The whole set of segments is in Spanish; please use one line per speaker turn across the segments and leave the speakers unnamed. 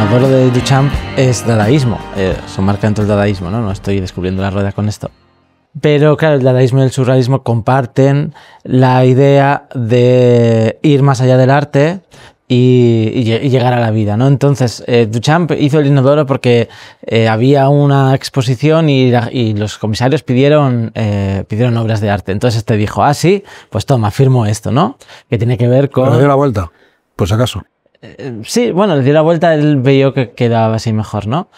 inodoro de Duchamp es dadaísmo, su marca dentro del dadaísmo, ¿no? No estoy descubriendo la rueda con esto. Pero claro, el dadaísmo y el surrealismo comparten la idea de ir más allá del arte y llegar a la vida, ¿no? Entonces, Duchamp hizo el inodoro porque había una exposición y los comisarios pidieron obras de arte. Entonces este dijo, ah, sí, pues toma, firmo esto, ¿no? Que tiene que ver con...
Pero le dio la vuelta, por si acaso.
Sí, bueno, le dio la vuelta, él veía que quedaba así mejor, ¿no?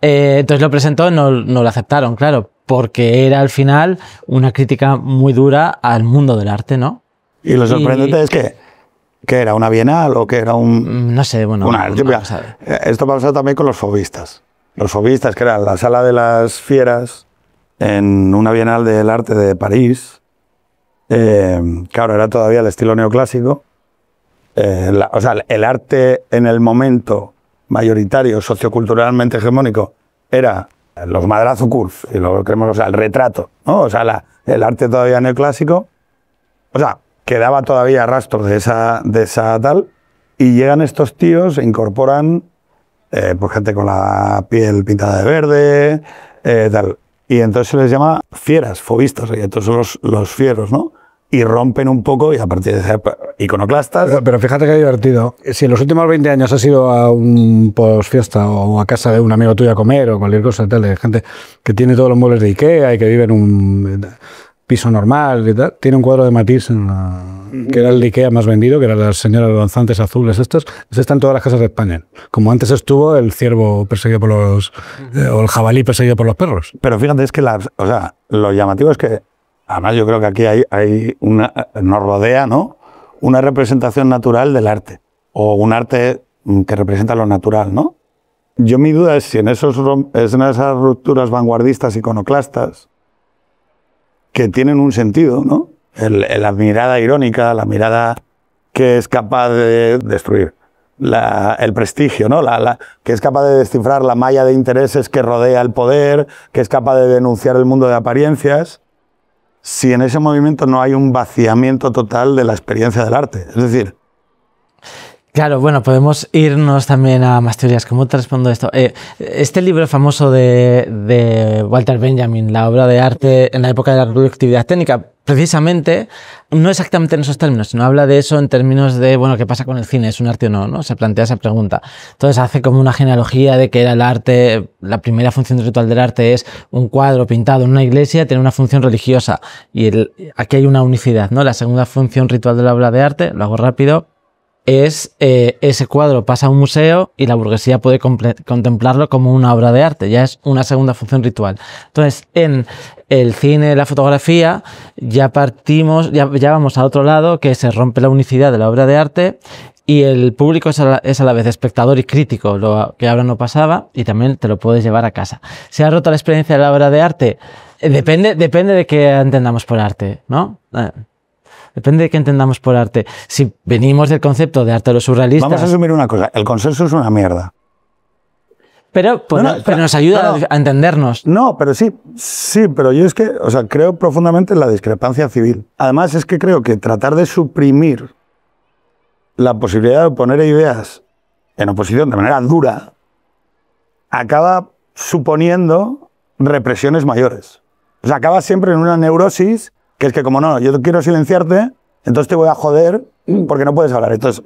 Entonces lo presentó, no lo aceptaron, claro, porque era al final una crítica muy dura al mundo del arte, ¿no?
Y lo sorprendente es que era una bienal o que era un...
No sé, bueno...
Esto pasó también con los fobistas. Los fobistas, que era la Sala de las Fieras, en una bienal del arte de París. Claro, era todavía el estilo neoclásico. O sea, el arte en el momento mayoritario, socioculturalmente hegemónico, era los madrazo-curls, y lo creemos, o sea, el retrato, ¿no? O sea, el arte todavía neoclásico. O sea, quedaba todavía rastro de esa tal, y llegan estos tíos e incorporan pues gente con la piel pintada de verde, tal. Y entonces se les llama fieras, fobistas, y entonces son los fieros, ¿no? Y rompen un poco, y a partir de ser iconoclastas...
Pero fíjate que divertido. Si en los últimos 20 años has ido a un post-fiesta o a casa de un amigo tuyo a comer o cualquier cosa tal, de gente que tiene todos los muebles de Ikea y que vive en un piso normal y tal, tiene un cuadro de Matisse, que era el de Ikea más vendido, que eran las señoras danzantes azules estas, ese está en todas las casas de España. Como antes estuvo el ciervo perseguido por los... o el jabalí perseguido por los perros.
Pero fíjate, es que o sea, lo llamativo es que además, yo creo que aquí nos rodea, ¿no?, una representación natural del arte, o un arte que representa lo natural, ¿no? Yo mi duda es si en esas rupturas vanguardistas iconoclastas, que tienen un sentido, ¿no? La mirada irónica, la mirada que es capaz de destruir el prestigio, ¿no? Que es capaz de descifrar la malla de intereses que rodea el poder, que es capaz de denunciar el mundo de apariencias. Si en ese movimiento no hay un vaciamiento total de la experiencia del arte. Es decir...
Claro, bueno, podemos irnos también a más teorías. ¿Cómo te respondo esto? Este libro famoso de Walter Benjamin, la obra de arte en la época de la productividad técnica, precisamente, no exactamente en esos términos, sino habla de eso en términos de, bueno, ¿qué pasa con el cine? ¿Es un arte o no? ¿No? Se plantea esa pregunta. Entonces hace como una genealogía de que era el arte, la primera función ritual del arte es un cuadro pintado en una iglesia, tiene una función religiosa. Y aquí hay una unicidad, ¿no? La segunda función ritual de la obra de arte, lo hago rápido, es ese cuadro pasa a un museo y la burguesía puede contemplarlo como una obra de arte, ya es una segunda función ritual. Entonces, en el cine, la fotografía, ya partimos, ya vamos a otro lado, que se rompe la unicidad de la obra de arte y el público es a la vez espectador y crítico, lo que ahora no pasaba, y también te lo puedes llevar a casa. ¿Se ha roto la experiencia de la obra de arte? Depende de qué entendamos por arte, ¿no? Depende de qué entendamos por arte. Si venimos del concepto de arte de los surrealistas...
Vamos a asumir una cosa, el consenso es una mierda.
Pero nos ayuda a entendernos.
No, pero sí, pero yo es que, o sea, creo profundamente en la discrepancia civil. Además es que creo que tratar de suprimir la posibilidad de poner ideas en oposición de manera dura acaba suponiendo represiones mayores. O sea, acaba siempre en una neurosis que es que como no, yo quiero silenciarte, entonces te voy a joder porque no puedes hablar. Entonces,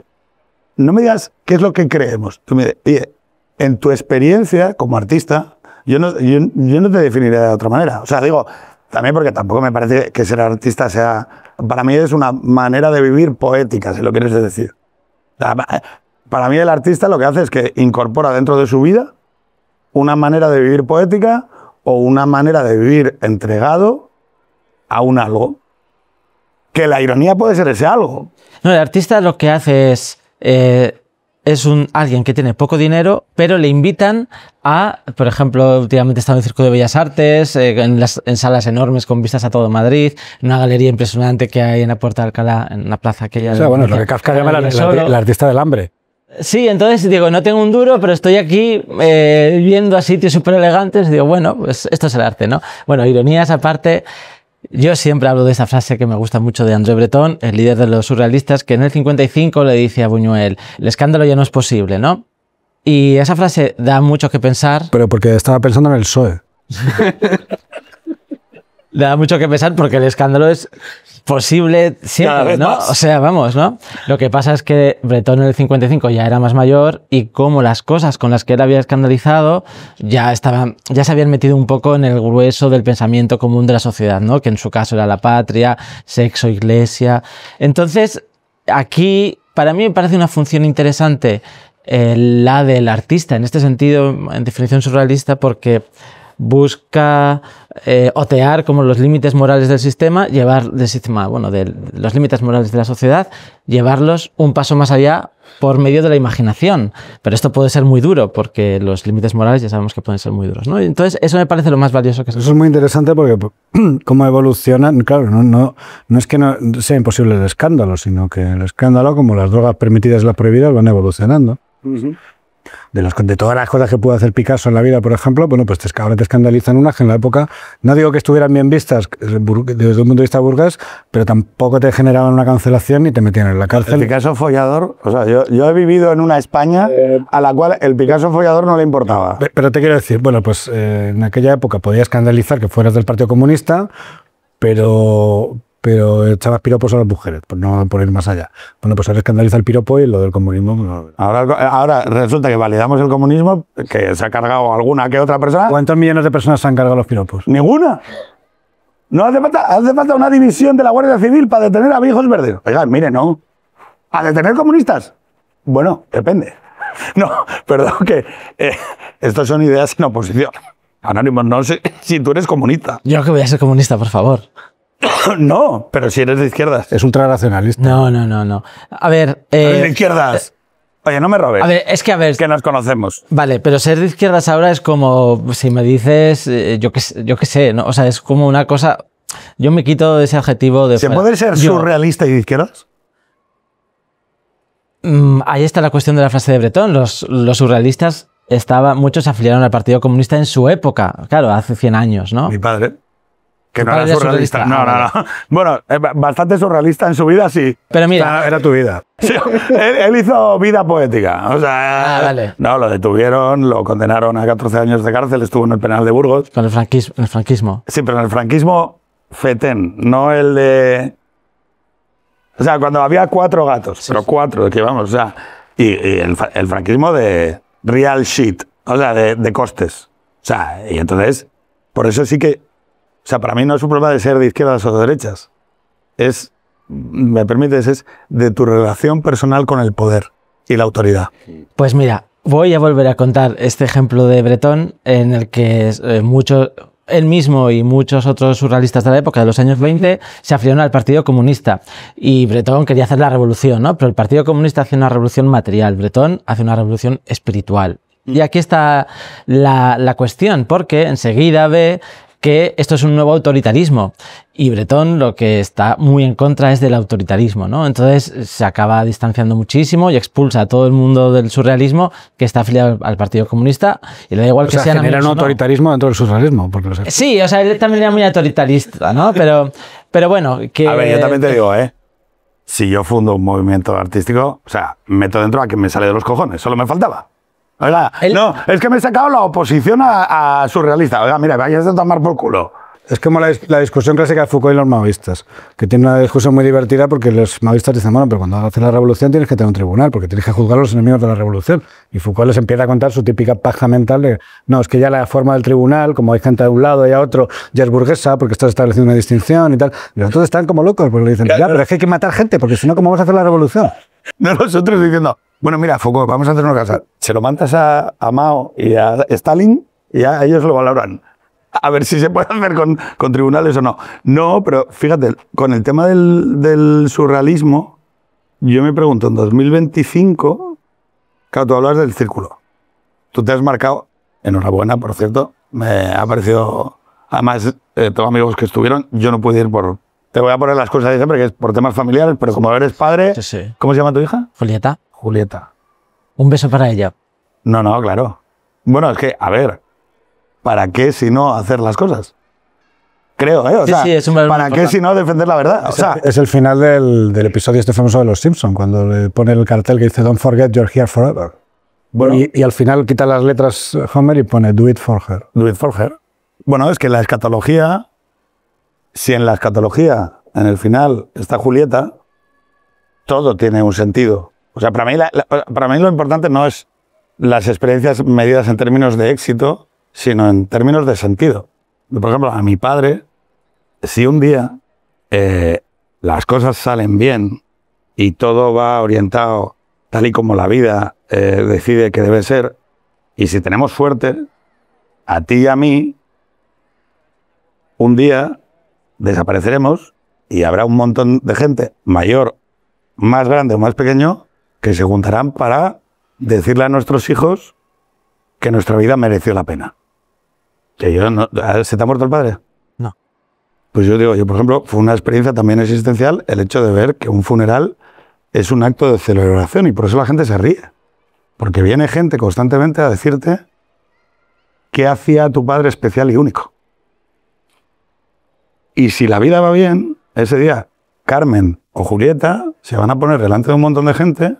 no me digas qué es lo que creemos. Tú me dices, oye, en tu experiencia como artista, yo no te definiría de otra manera. O sea, digo, también porque tampoco me parece que ser artista sea... Para mí es una manera de vivir poética, si lo quieres decir. Para mí el artista lo que hace es que incorpora dentro de su vida una manera de vivir poética o una manera de vivir entregado a un algo, que la ironía puede ser ese algo.
No, el artista lo que hace es alguien que tiene poco dinero, pero le invitan a, por ejemplo, últimamente está en el Circo de Bellas Artes, en salas enormes con vistas a todo Madrid, en una galería impresionante que hay en la Puerta de Alcalá, en una plaza que ya...
O sea, bueno, lo que Kafka llama el artista del hambre.
Sí, entonces digo, no tengo un duro, pero estoy aquí viendo a sitios súper elegantes, digo, bueno, pues esto es el arte, ¿no? Bueno, ironías aparte... Yo siempre hablo de esta frase que me gusta mucho de André Breton, el líder de los surrealistas, que en el 55 le dice a Buñuel, el escándalo ya no es posible, ¿no? Y esa frase da mucho que pensar.
Pero porque estaba pensando en el PSOE.
Da mucho que pensar porque el escándalo es posible siempre, ¿no?
Más.
O sea, vamos, ¿no? Lo que pasa es que Bretón en el 55 ya era más mayor y como las cosas con las que él había escandalizado ya se habían metido un poco en el grueso del pensamiento común de la sociedad, ¿no? Que en su caso era la patria, sexo, iglesia. Entonces, aquí, para mí me parece una función interesante la del artista, en este sentido, en definición surrealista, porque busca otear como los límites morales del sistema, de los límites morales de la sociedad, llevarlos un paso más allá por medio de la imaginación. Pero esto puede ser muy duro, porque los límites morales ya sabemos que pueden ser muy duros, ¿no? Entonces, eso me parece lo más valioso que se
Eso es muy interesante porque cómo evolucionan, claro, no es que no sea imposible el escándalo, sino que el escándalo, como las drogas permitidas y las prohibidas, van evolucionando. De todas las cosas que puede hacer Picasso en la vida, por ejemplo, bueno, pues ahora te escandalizan unas que en la época, no digo que estuvieran bien vistas desde un punto de vista burgués, pero tampoco te generaban una cancelación ni te metían en la cárcel.
El Picasso follador, o sea, yo he vivido en una España a la cual el Picasso follador no le importaba.
Pero te quiero decir, bueno, pues en aquella época podía escandalizar que fueras del Partido Comunista, pero echabas piropos a las mujeres, por ir más allá. Bueno, pues ahora escandaliza el piropo y lo del comunismo. No.
Ahora resulta que validamos el comunismo, que se ha cargado alguna que otra persona.
¿Cuántos millones de personas se han cargado los piropos?
Ninguna. No hace falta una división de la Guardia Civil para detener a viejos verdes. Oiga, mire, no. ¿A detener comunistas? Bueno, depende. No, perdón, que estas son ideas en oposición. Anónimo, no sé si tú eres comunista.
Yo que voy a ser comunista, por favor.
No, pero si eres de izquierdas.
Es ultranacionalista.
No. A ver...
¿Eres de izquierdas? Oye, no me robes.
A ver, es que
nos conocemos.
Vale, pero ser de izquierdas ahora es como, si me dices, yo qué sé, ¿no? O sea, es como una cosa... Yo me quito ese adjetivo de...
¿Se puede ser surrealista y de izquierdas?
Ahí está la cuestión de la frase de Bretón. Los surrealistas muchos se afiliaron al Partido Comunista en su época, claro, hace 100 años, ¿no?
Mi padre. Que
¿Tu
no
padre
era surrealista. No. Bueno, bastante surrealista en su vida, sí.
Pero mira...
Era tu vida.
Sí, él hizo vida poética. O sea,
vale.
No, lo detuvieron, lo condenaron a 14 años de cárcel, estuvo en el penal de Burgos.
Con el franquismo.
Sí, pero en el franquismo fetén, no el de... O sea, cuando había 4 gatos, sí, pero 4, que vamos, o sea... Y el franquismo de real shit, o sea, de costes. O sea, y entonces, por eso sí que... O sea, para mí no es un problema de ser de izquierdas o de derechas. Me permites, es de tu relación personal con el poder y la autoridad.
Pues mira, voy a volver a contar este ejemplo de Bretón en el que él mismo y muchos otros surrealistas de la época, de los años 20, se afiliaron al Partido Comunista. Y Bretón quería hacer la revolución, ¿no? Pero el Partido Comunista hace una revolución material, Bretón hace una revolución espiritual. Y aquí está la cuestión, porque enseguida ve que esto es un nuevo autoritarismo y Bretón lo que está muy en contra es del autoritarismo, ¿no? Entonces se acaba distanciando muchísimo y expulsa a todo el mundo del surrealismo que está afiliado al Partido Comunista y le da igual que sean
genera un autoritarismo dentro del surrealismo.
Sí, o sea, él también era muy autoritarista, ¿no? Pero bueno, que...
A ver, yo también te digo, si yo fundo un movimiento artístico, o sea, meto dentro a que me sale de los cojones, solo me faltaba. Oiga, no, es que me he sacado la oposición a surrealista. Oiga, mira, vayas a tomar por culo.
Es como la discusión clásica de Foucault y los maoístas, que tiene una discusión muy divertida porque los maoístas dicen, bueno, pero cuando haces la revolución tienes que tener un tribunal, porque tienes que juzgar a los enemigos de la revolución. Y Foucault les empieza a contar su típica paja mental de, no, es que ya la forma del tribunal, como hay gente de un lado y a otro, ya es burguesa, porque estás estableciendo una distinción y tal. Y los otros están como locos, porque le dicen, ya, pero es que hay que matar gente, porque si no, ¿cómo vamos a hacer la revolución?
No, nosotros diciendo, bueno, mira, Foucault, vamos a hacer una cosa. Se lo mandas a Mao y a Stalin y ya ellos lo valoran. A ver si se puede hacer con tribunales o no. No, pero fíjate, con el tema del surrealismo, yo me pregunto, en 2025, claro, tú hablas del círculo. Tú te has marcado, enhorabuena, por cierto, me ha parecido, además, tengo amigos que estuvieron, yo no pude ir por... Te voy a poner las cosas de siempre, que es por temas familiares, pero como eres padre...
Sí, sí.
¿Cómo se llama tu hija?
Julieta.
Julieta.
Un beso para ella.
No, claro. Bueno, es que, a ver, ¿para qué si no hacer las cosas? Creo, O sea,
sí, es un
¿para qué si no defender la verdad? O sea,
es el final del episodio este famoso de Los Simpsons, cuando le pone el cartel que dice Don't forget you're here forever.
Bueno,
y al final quita las letras Homer y pone Do it for her.
do it for her. Bueno, es que la escatología, si en la escatología, en el final, está Julieta, todo tiene un sentido. O sea, para mí lo importante no es las experiencias medidas en términos de éxito, sino en términos de sentido. Por ejemplo, a mi padre, si un día las cosas salen bien y todo va orientado tal y como la vida decide que debe ser, y si tenemos suerte, a ti y a mí, un día desapareceremos y habrá un montón de gente mayor, más grande o más pequeño, que se juntarán para decirle a nuestros hijos que nuestra vida mereció la pena. Que yo no, ¿se te ha muerto el padre?
No.
Pues yo digo, por ejemplo, fue una experiencia también existencial el hecho de ver que un funeral es un acto de celebración y por eso la gente se ríe. Porque viene gente constantemente a decirte qué hacía a tu padre especial y único. Y si la vida va bien, ese día Carmen o Julieta se van a poner delante de un montón de gente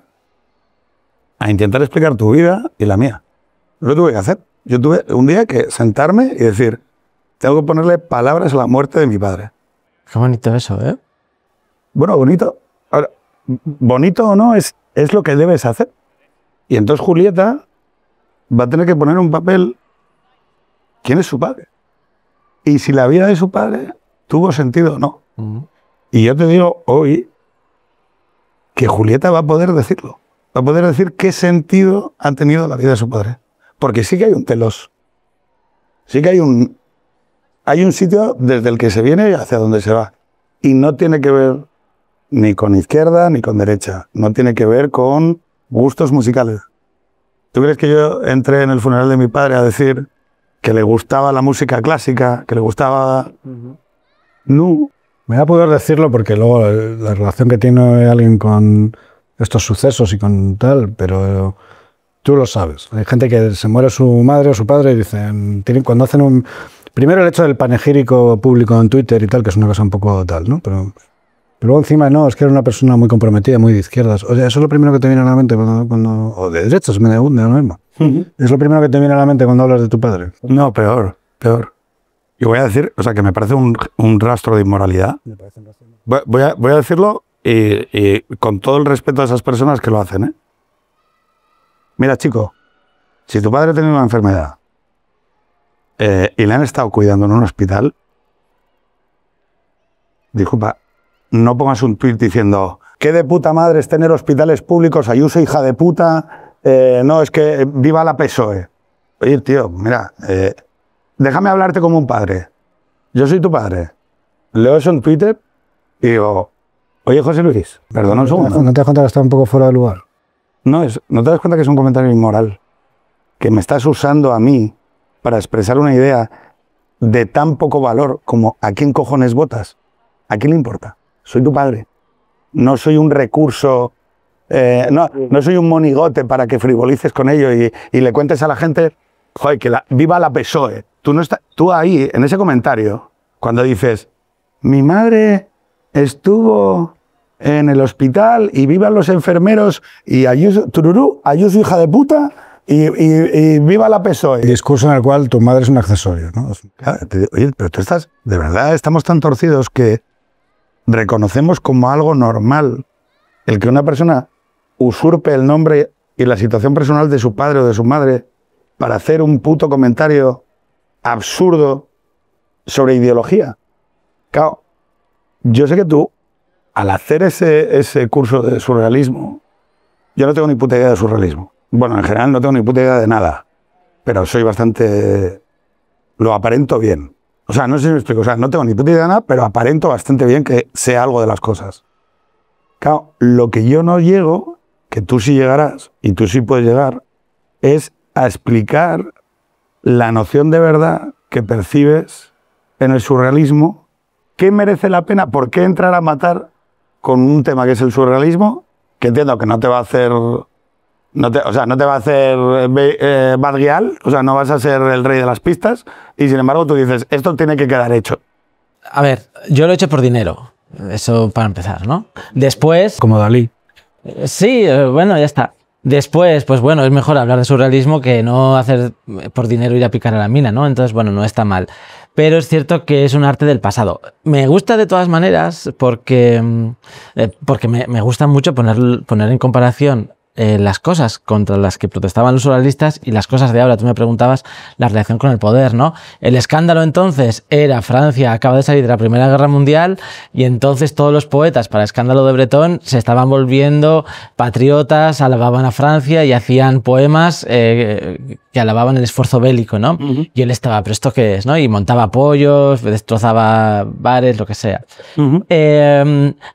a intentar explicar tu vida y la mía. Lo tuve que hacer. Yo tuve un día que sentarme y decir, tengo que ponerle palabras a la muerte de mi padre.
Qué bonito eso, ¿eh?
Bueno, bonito. Ahora, bonito o no es lo que debes hacer. Y entonces Julieta va a tener que poner un papel. ¿Quién es su padre? Y si la vida de su padre tuvo sentido o no. Y yo te digo hoy que Julieta va a poder decirlo. Va a poder decir qué sentido ha tenido la vida de su padre. Porque sí que hay un telos. Sí que hay un sitio desde el que se viene y hacia donde se va. Y no tiene que ver ni con izquierda ni con derecha. No tiene que ver con gustos musicales. ¿Tú crees que yo entré en el funeral de mi padre a decir que le gustaba la música clásica, que le gustaba... No.
Me va a poder decirlo porque luego la relación que tiene alguien con estos sucesos y con tal, pero tú lo sabes. Hay gente que se muere su madre o su padre y dicen, cuando hacen un... Primero el hecho del panegírico público en Twitter y tal, que es una cosa un poco tal, ¿no? Pero luego encima no, es que era una persona muy comprometida, muy de izquierdas. O sea, eso es lo primero que te viene a la mente cuando o de derechas, me da lo mismo. Es lo primero que te viene a la mente cuando hablas de tu padre.
No, peor. Y voy a decir, o sea, que me parece un rastro de inmoralidad. Voy a decirlo y con todo el respeto a esas personas que lo hacen, ¿eh? Mira, chico, si tu padre tiene una enfermedad y le han estado cuidando en un hospital, disculpa, no pongas un tuit diciendo qué de puta madre es tener hospitales públicos, Ayuso, hija de puta, no, es que viva la PSOE. Oye, tío, mira, déjame hablarte como un padre. Yo soy tu padre. Leo eso en Twitter y digo, oye, José Luis, perdona un segundo.
¿No te das cuenta que está un poco fuera de lugar?
No te das cuenta que es un comentario inmoral, que me estás usando a mí para expresar una idea de tan poco valor como ¿a quién cojones votas? ¿A quién le importa? Soy tu padre. No soy un recurso, no soy un monigote para que frivolices con ello y le cuentes a la gente, joder, que viva la PSOE. Tú ahí, en ese comentario, cuando dices, mi madre estuvo en el hospital y vivan los enfermeros y Ayuso, tururú, Ayuso, hija de puta, y viva la PSOE.
Discurso en el cual tu madre es un accesorio, ¿no?
Claro, oye, pero tú estás, de verdad, estamos tan torcidos que reconocemos como algo normal el que una persona usurpe el nombre y la situación personal de su padre o de su madre para hacer un puto comentario absurdo sobre ideología. Claro, yo sé que tú, al hacer ese curso de surrealismo, yo no tengo ni puta idea de surrealismo. Bueno, en general no tengo ni puta idea de nada, pero soy bastante... lo aparento bien. O sea, no sé si me explico, o sea, no tengo ni puta idea de nada, pero aparento bastante bien que sé algo de las cosas. Claro, lo que yo no llego, que tú sí llegarás, y tú sí puedes llegar, es a explicar la noción de verdad que percibes en el surrealismo. ¿Qué merece la pena? ¿Por qué entrar a matar con un tema que es el surrealismo? Que entiendo que no te va a hacer... no te va a hacer Bad Gyal, o sea, no vas a ser el rey de las pistas, y sin embargo tú dices, esto tiene que quedar hecho.
A ver, yo lo he hecho por dinero, eso para empezar, ¿no? Después...
Como Dalí.
Sí, bueno, ya está. Después, pues bueno, es mejor hablar de surrealismo que no hacer por dinero ir a picar a la mina, ¿no? Entonces, bueno, no está mal. Pero es cierto que es un arte del pasado. Me gusta de todas maneras porque me gusta mucho poner en comparación las cosas contra las que protestaban los surrealistas y las cosas de ahora. Tú me preguntabas la relación con el poder, ¿no? El escándalo entonces era Francia acaba de salir de la Primera Guerra Mundial y entonces todos los poetas para escándalo de Bretón se estaban volviendo patriotas, alababan a Francia y hacían poemas que alababan el esfuerzo bélico, ¿no? Y él estaba, ¿pero esto qué es? ¿No? Y montaba pollos, destrozaba bares, lo que sea.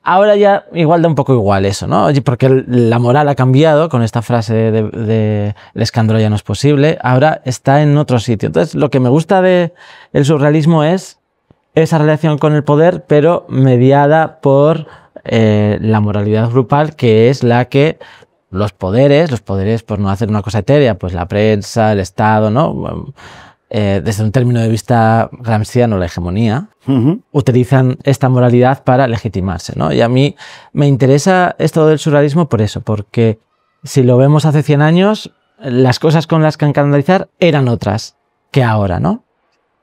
Ahora ya igual da un poco igual eso, ¿no? Porque la moral ha cambiado con esta frase de el escándalo ya no es posible, ahora está en otro sitio. Entonces, lo que me gusta del surrealismo es esa relación con el poder, pero mediada por la moralidad grupal, que es la que los poderes, por no hacer una cosa etérea, pues la prensa, el Estado, ¿no? Desde un término de vista gramsciano, la hegemonía, utilizan esta moralidad para legitimarse, ¿no? Y a mí me interesa esto del surrealismo por eso, porque si lo vemos hace 100 años, las cosas con las que escandalizar eran otras que ahora, ¿no?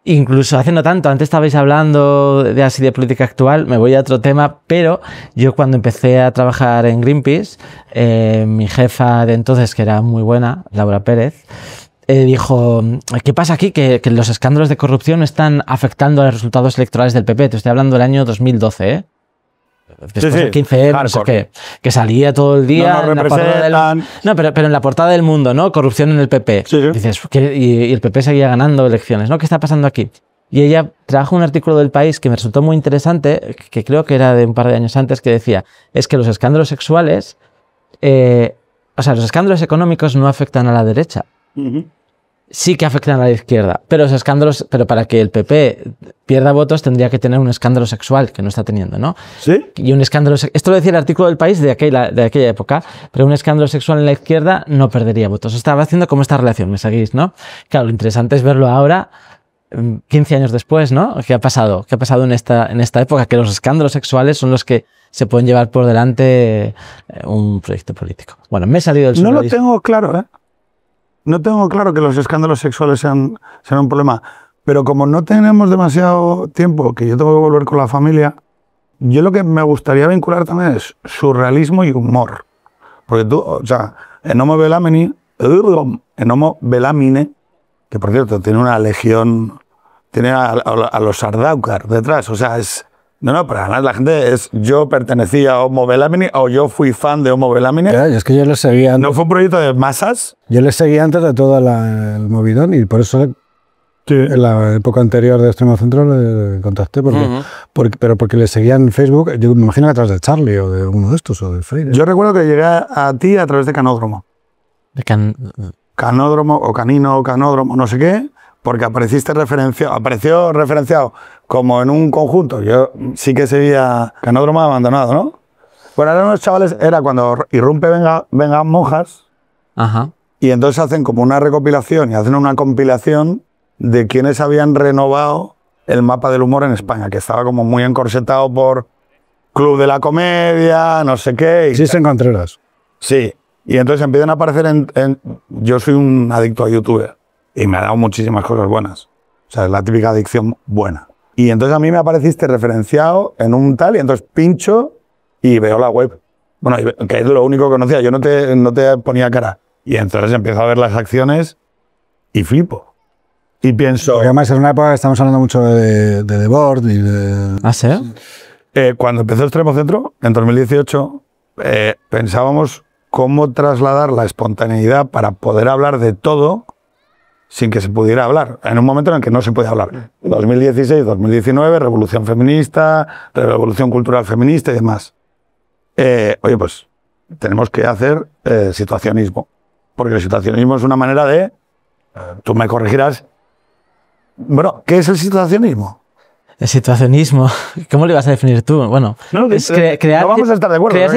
Incluso hace no tanto, antes estabais hablando de política actual, me voy a otro tema, pero yo cuando empecé a trabajar en Greenpeace, mi jefa de entonces, que era muy buena, Laura Pérez, dijo, ¿qué pasa aquí? Que los escándalos de corrupción están afectando a los resultados electorales del PP. Te estoy hablando del año 2012, ¿eh? Después del 15M, no sé qué, que salía todo el día en la portada pero en la portada del Mundo, ¿no? Corrupción en el PP. Dices, y el PP seguía ganando elecciones, ¿no? ¿Qué está pasando aquí? Y ella trajo un artículo del País que me resultó muy interesante, que creo que era de un par de años antes, que decía, es que los escándalos sexuales, los escándalos económicos no afectan a la derecha. Sí que afectan a la izquierda, pero para que el PP pierda votos tendría que tener un escándalo sexual que no está teniendo, ¿no?
Sí.
Y un escándalo esto lo decía el artículo del País de aquella época, pero un escándalo sexual en la izquierda no perdería votos. Estaba haciendo como esta relación, ¿me seguís, no? Claro, lo interesante es verlo ahora, 15 años después, ¿no? ¿Qué ha pasado? ¿Qué ha pasado en esta época? Que los escándalos sexuales son los que se pueden llevar por delante un proyecto político. Bueno, me he salido del surrealismo.
No lo tengo claro, ¿eh? No tengo claro que los escándalos sexuales sean un problema, pero como no tenemos demasiado tiempo, que yo tengo que volver con la familia, yo lo que me gustaría vincular también es surrealismo y humor. Porque tú, o sea, Enomo Belamine, que por cierto tiene una legión, tiene a los Sardaukar detrás, o sea, es... No, pero además la gente es... Yo pertenecía a Homo Belamine o yo fui fan de Homo Belamine.
Claro, es que yo les seguía...
¿No fue un proyecto de masas?
Yo les seguía antes de todo el movidón y por eso en la época anterior de Extremo Centro le contacté porque les seguía en Facebook, yo me imagino que a través de Charlie o de uno de estos o de Freire.
Yo recuerdo que llegué a ti a través de Canódromo. Canódromo o Canino o Canódromo, no sé qué, porque apareció referenciado como en un conjunto. Yo sí que seguía Canódromo abandonado, ¿no? Bueno, eran unos chavales, era cuando irrumpe Vengan Monjas.
Ajá.
Y entonces hacen como una recopilación y hacen una compilación de quienes habían renovado el mapa del humor en España, que estaba como muy encorsetado por Club de la Comedia, no sé qué.
Sí, se Contreras.
Sí. Y entonces empiezan a aparecer Yo soy un adicto a YouTube y me ha dado muchísimas cosas buenas. O sea, es la típica adicción buena. Y entonces a mí me apareciste referenciado en un tal, y entonces pincho y veo la web. Bueno, que es lo único que conocía, yo no te ponía cara. Y entonces empiezo a ver las acciones y flipo. Y pienso...
Porque además es una época que estamos hablando mucho de The Board y de...
¿Ah, sí?
Cuando empezó Extremo Centro, en 2018, pensábamos cómo trasladar la espontaneidad para poder hablar de todo sin que se pudiera hablar, en un momento en el que no se puede hablar. 2016, 2019, revolución feminista, revolución cultural feminista y demás. Oye, pues tenemos que hacer situacionismo, porque el situacionismo es una manera de... tú me corregirás. Bueno, ¿qué es el situacionismo?
El situacionismo, ¿cómo lo ibas a definir tú? Bueno,
no,
es crear,
no vamos a estar de acuerdo.
Crear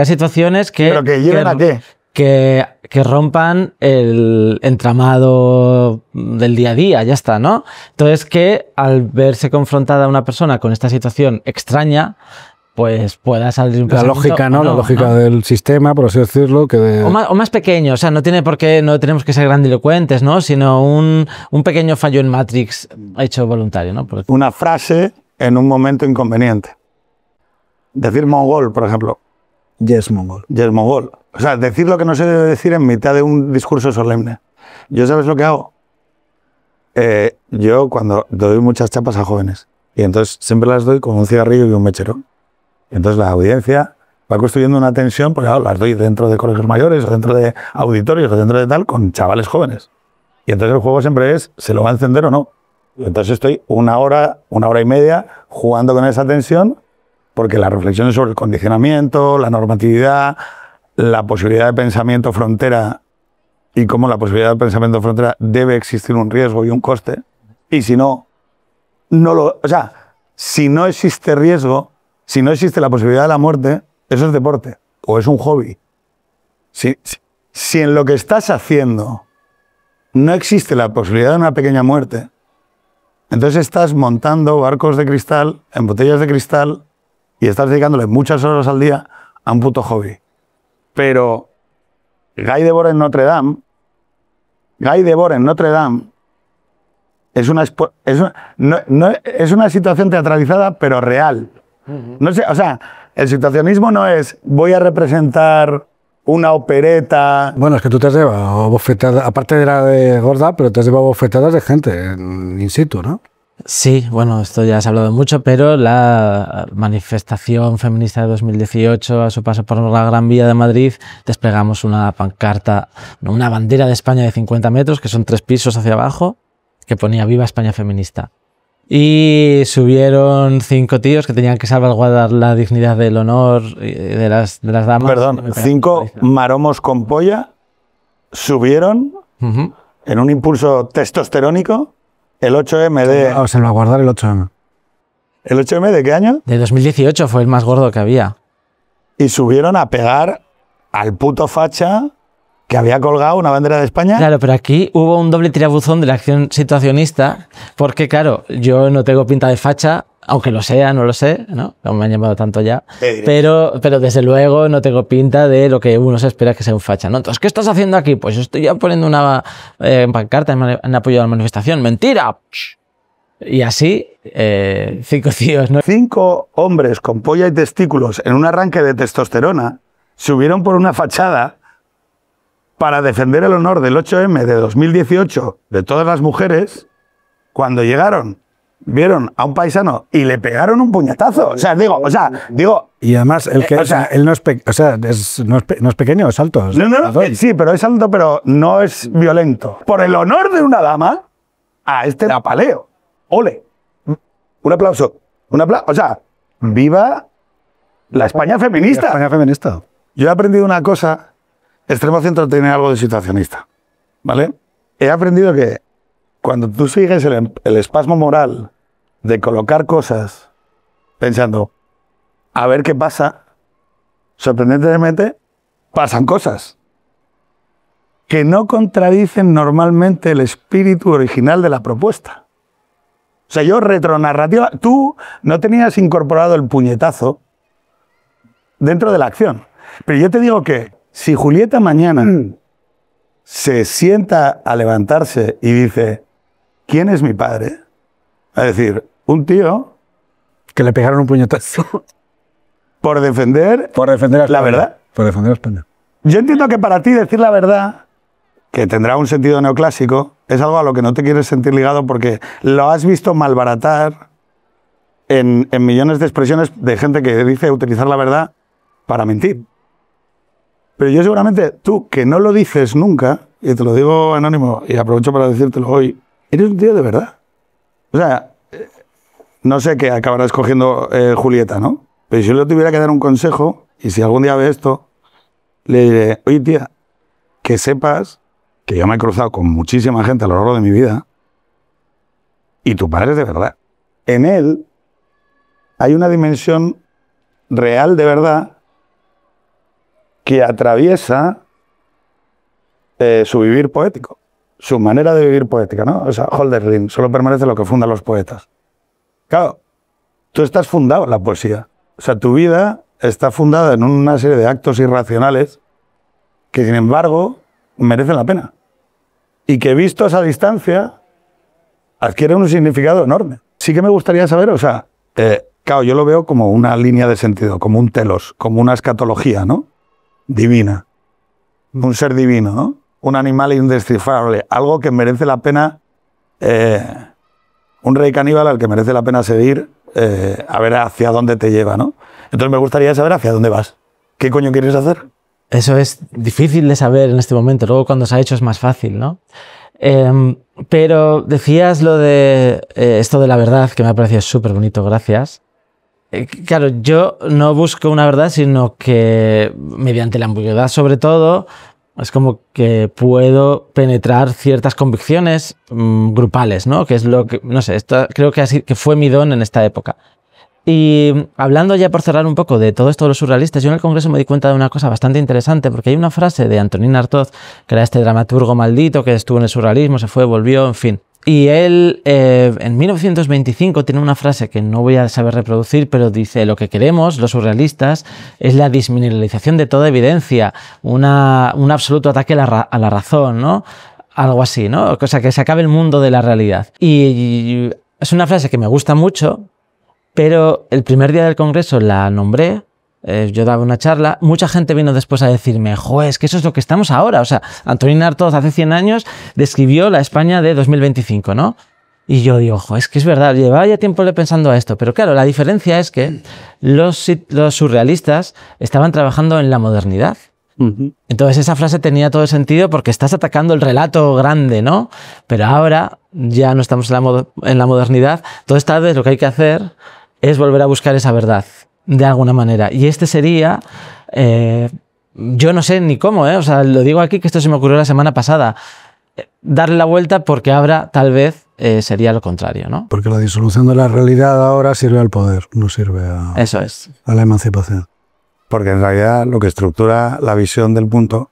situaciones que...
¿Pero que lleven a qué?
Que rompan el entramado del día a día, ya está, ¿no? Entonces que al verse confrontada una persona con esta situación extraña, pues pueda salir un
La
pensamiento
lógica,
o
¿no? La lógica del sistema, por así decirlo, que de...
O más pequeño, o sea, no tiene por qué, no tenemos que ser grandilocuentes, ¿no? Sino un pequeño fallo en Matrix hecho voluntario, ¿no?
Una frase en un momento inconveniente. Decir mongol, por ejemplo.
Yes, mongol.
Yes, mongol. O sea, decir lo que no se debe decir en mitad de un discurso solemne. ¿Yo sabes lo que hago? Yo cuando doy muchas chapas a jóvenes, y entonces siempre las doy con un cigarrillo y un mechero. Y entonces la audiencia va construyendo una tensión, porque claro, las doy dentro de colegios mayores, o dentro de auditorios, o dentro de tal, con chavales jóvenes. Y entonces el juego siempre es, ¿se lo va a encender o no? Y entonces estoy una hora y media jugando con esa tensión, porque la reflexión es sobre el condicionamiento, la normatividad, la posibilidad de pensamiento frontera, y cómo la posibilidad de pensamiento frontera debe existir un riesgo y un coste. Y si no, o sea, si no existe riesgo, si no existe la posibilidad de la muerte, eso es deporte o es un hobby. Si en lo que estás haciendo no existe la posibilidad de una pequeña muerte, entonces estás montando barcos de cristal en botellas de cristal y estás dedicándole muchas horas al día a un puto hobby. Pero Guy Debord en Notre Dame es una situación teatralizada, pero real. No sé, o sea, el situacionismo no es voy a representar una opereta.
Bueno, es que tú te has llevado bofetadas, aparte de la de gorda, pero te has llevado bofetadas de gente in situ, ¿no?
Sí, bueno, esto ya se ha hablado mucho, pero la manifestación feminista de 2018, a su paso por la Gran Vía de Madrid, desplegamos una pancarta, una bandera de España de 50 metros, que son 3 pisos hacia abajo, que ponía Viva España Feminista. Y subieron 5 tíos que tenían que salvaguardar la dignidad del honor de las damas.
Perdón, 5 maromos con polla subieron en un impulso testosterónico el 8M de...
salvaguardar el 8M.
¿El 8M de qué año?
De 2018, fue el más gordo que había.
Y subieron a pegar al puto facha que había colgado una bandera de España.
Claro, pero aquí hubo un doble tirabuzón de la acción situacionista, porque claro, yo no tengo pinta de facha, aunque lo sea, no lo sé, ¿no? No me han llamado tanto ya, pero desde luego no tengo pinta de lo que uno se espera que sea un facha, ¿no? Entonces, ¿qué estás haciendo aquí? Pues yo estoy ya poniendo una pancarta en apoyo a la manifestación. ¡Mentira! Y así, 5 tíos, ¿no?
5 hombres con polla y testículos en un arranque de testosterona subieron por una fachada para defender el honor del 8M de 2018 de todas las mujeres. Cuando llegaron, vieron a un paisano y le pegaron un puñetazo. O sea, digo...
Y además, él no es pequeño, es alto.
Sí, pero es alto, pero no es violento. Por el honor de una dama, a este la paleo. ¡Ole! Un aplauso. O sea, viva la España feminista.
La España feminista.
Yo he aprendido una cosa. Extremo Centro tiene algo de situacionista, ¿vale? He aprendido que cuando tú sigues el espasmo moral de colocar cosas pensando a ver qué pasa, sorprendentemente pasan cosas que no contradicen normalmente el espíritu original de la propuesta. O sea, yo retronarrativa... Tú no tenías incorporado el puñetazo dentro de la acción. Pero yo te digo que si Julieta mañana se sienta a levantarse y dice ¿quién es mi padre? Es decir, un tío...
Que le pegaron un puñetazo.
Por defender la verdad.
Por defender a España.
Yo entiendo que para ti decir la verdad, que tendrá un sentido neoclásico, es algo a lo que no te quieres sentir ligado porque lo has visto malbaratar en millones de expresiones de gente que dice utilizar la verdad para mentir. Pero yo seguramente, tú que no lo dices nunca, y te lo digo anónimo y aprovecho para decírtelo hoy, eres un tío de verdad. O sea, no sé qué acabará escogiendo Julieta, ¿no? Pero si yo le tuviera que dar un consejo, y si algún día ve esto, le diré, oye tía, que sepas que yo me he cruzado con muchísima gente a lo largo de mi vida y tu padre es de verdad. En él hay una dimensión real de verdad que atraviesa su vivir poético, su manera de vivir poética, ¿no? O sea, Hölderlin, solo permanece lo que fundan los poetas. Claro, tú estás fundado en la poesía, O sea, tu vida está fundada en una serie de actos irracionales que, sin embargo, merecen la pena. Y que, visto a esa distancia, adquieren un significado enorme. Sí que me gustaría saber, o sea, claro, yo lo veo como una línea de sentido, como un telos, como una escatología, ¿no? Divina. Un ser divino, ¿no? Un animal indescifrable, algo que merece la pena, un rey caníbal al que merece la pena seguir, a ver hacia dónde te lleva, ¿no? Entonces me gustaría saber hacia dónde vas. ¿Qué coño quieres hacer?
Eso es difícil de saber en este momento, luego cuando se ha hecho es más fácil, ¿no? Pero decías lo de esto de la verdad, que me ha parecido súper bonito, gracias. Claro, yo no busco una verdad, sino que mediante la ambigüedad, sobre todo, es como que puedo penetrar ciertas convicciones grupales, ¿no? Que es lo que, no sé, esto creo que así que fue mi don en esta época. Y hablando ya por cerrar un poco de todo esto de los surrealistas, yo en el Congreso me di cuenta de una cosa bastante interesante, porque hay una frase de Antonín Artaud, que era este dramaturgo maldito que estuvo en el surrealismo, se fue, volvió, en fin. Y él en 1925 tiene una frase que no voy a saber reproducir, pero dice: lo que queremos los surrealistas es la desmineralización de toda evidencia, un absoluto ataque a la razón, ¿no? Algo así, ¿no? O sea, que se acabe el mundo de la realidad. Y es una frase que me gusta mucho, pero el primer día del Congreso la nombré. Yo daba una charla, mucha gente vino después a decirme: joder, es que eso es lo que estamos ahora. O sea, Antonín Artaud hace 100 años describió la España de 2025, ¿no? Y yo digo: joder, es que es verdad, llevaba ya tiempo pensando a esto. Pero claro, la diferencia es que los surrealistas estaban trabajando en la modernidad. Entonces esa frase tenía todo el sentido porque estás atacando el relato grande, ¿no? Pero ahora ya no estamos en la modernidad. Entonces tal vez lo que hay que hacer es volver a buscar esa verdad, de alguna manera. Y este sería, yo no sé ni cómo, o sea, lo digo aquí que esto se me ocurrió la semana pasada, darle la vuelta porque ahora tal vez sería lo contrario, ¿no?
Porque la disolución de la realidad ahora sirve al poder, no sirve
Eso es.
A la emancipación.
Porque en realidad lo que estructura la visión del mundo,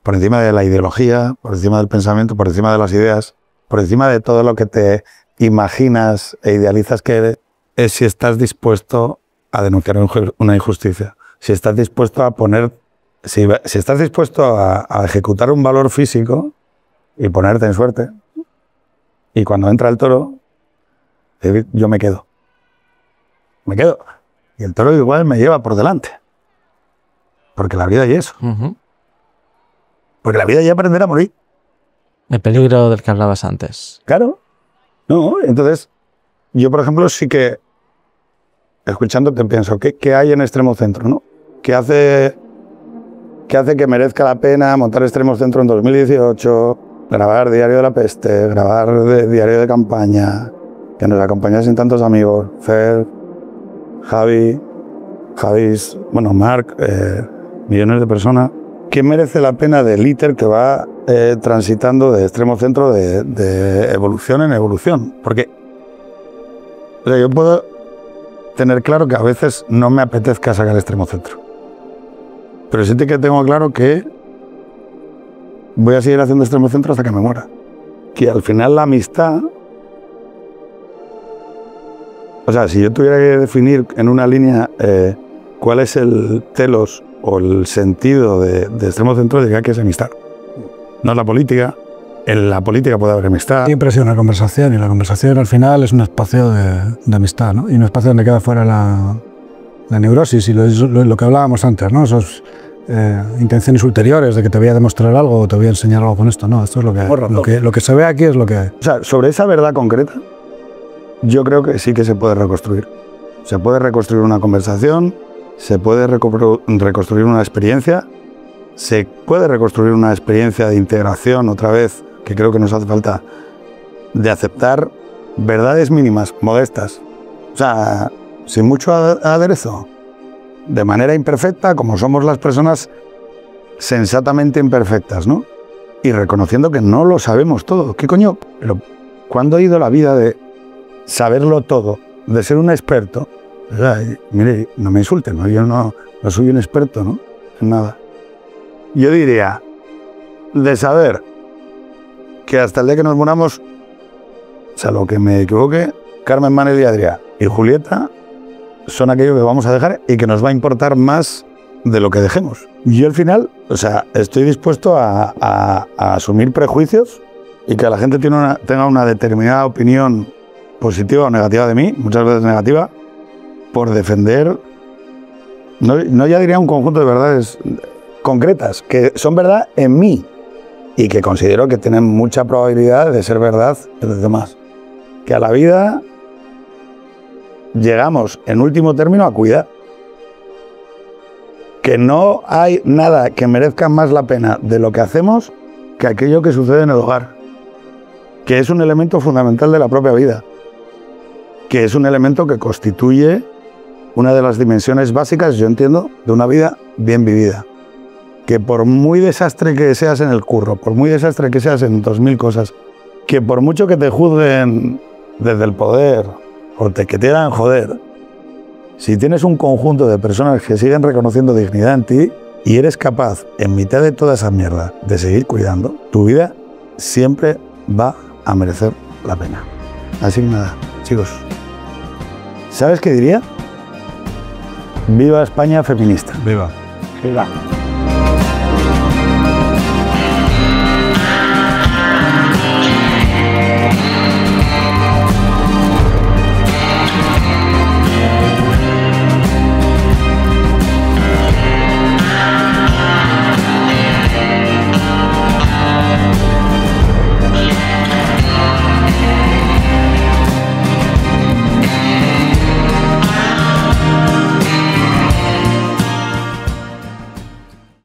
por encima de la ideología, por encima del pensamiento, por encima de las ideas, por encima de todo lo que te imaginas e idealizas que eres, es si estás dispuesto a denunciar una injusticia, si estás dispuesto a poner, si estás dispuesto a ejecutar un valor físico y ponerte en suerte, y cuando entra el toro, yo me quedo, y el toro igual me lleva por delante, porque la vida hay eso, porque la vida hay aprender a morir.
El peligro del que hablabas antes.
Claro, no, entonces yo por ejemplo sí que escuchándote pienso, ¿qué hay en Extremo Centro, no? ¿Qué hace que merezca la pena montar Extremo Centro en 2018, grabar Diario de la Peste, grabar Diario de Campaña, que nos acompañasen tantos amigos, Fer, Javi, bueno, Marc, millones de personas? ¿Qué merece la pena del ITER que va transitando de Extremo Centro de evolución en evolución? Porque o sea, yo puedo tener claro que a veces no me apetezca sacar Extremo Centro. Pero sí que tengo claro que voy a seguir haciendo Extremo Centro hasta que me muera. Que al final la amistad... O sea, si yo tuviera que definir en una línea cuál es el telos o el sentido de Extremo Centro, diría que es amistad. No es la política. En la política puede haber amistad.
Siempre ha sido una conversación, y la conversación al final es un espacio de amistad, ¿no? Y un espacio donde queda fuera la neurosis y lo que hablábamos antes, ¿no? Esas intenciones ulteriores de que te voy a demostrar algo o te voy a enseñar algo con esto. No, esto es lo que se ve aquí es lo que hay.
O sea, sobre esa verdad concreta, yo creo que sí que se puede reconstruir. Se puede reconstruir una conversación, se puede reconstruir una experiencia, se puede reconstruir una experiencia de integración otra vez, que creo que nos hace falta, de aceptar verdades mínimas, modestas. O sea, sin mucho aderezo, de manera imperfecta, como somos las personas sensatamente imperfectas, ¿no? Y reconociendo que no lo sabemos todo. ¿Qué coño? Pero ¿cuándo ha ido la vida de saberlo todo, de ser un experto? O sea, mire, no me insulten, ¿no? Yo no soy un experto, ¿no? En nada. Yo diría, de saber que hasta el día que nos muramos, salvo que me equivoque, Carmen, Manel y Adrià y Julieta son aquello que vamos a dejar y que nos va a importar más de lo que dejemos. Yo al final, o sea, estoy dispuesto a asumir prejuicios y que la gente tenga una determinada opinión positiva o negativa de mí, muchas veces negativa, por defender, no ya diría un conjunto de verdades concretas, que son verdad en mí y que considero que tienen mucha probabilidad de ser verdad en los demás. Que a la vida llegamos, en último término, a cuidar. Que no hay nada que merezca más la pena de lo que hacemos que aquello que sucede en el hogar. Que es un elemento fundamental de la propia vida. Que es un elemento que constituye una de las dimensiones básicas, yo entiendo, de una vida bien vivida. Que por muy desastre que seas en el curro, por muy desastre que seas en 2000 cosas, que por mucho que te juzguen desde el poder o que te quieran joder, si tienes un conjunto de personas que siguen reconociendo dignidad en ti y eres capaz, en mitad de toda esa mierda, de seguir cuidando, tu vida siempre va a merecer la pena. Así que nada, chicos, ¿sabes qué diría? Viva España feminista.
Viva.
Viva.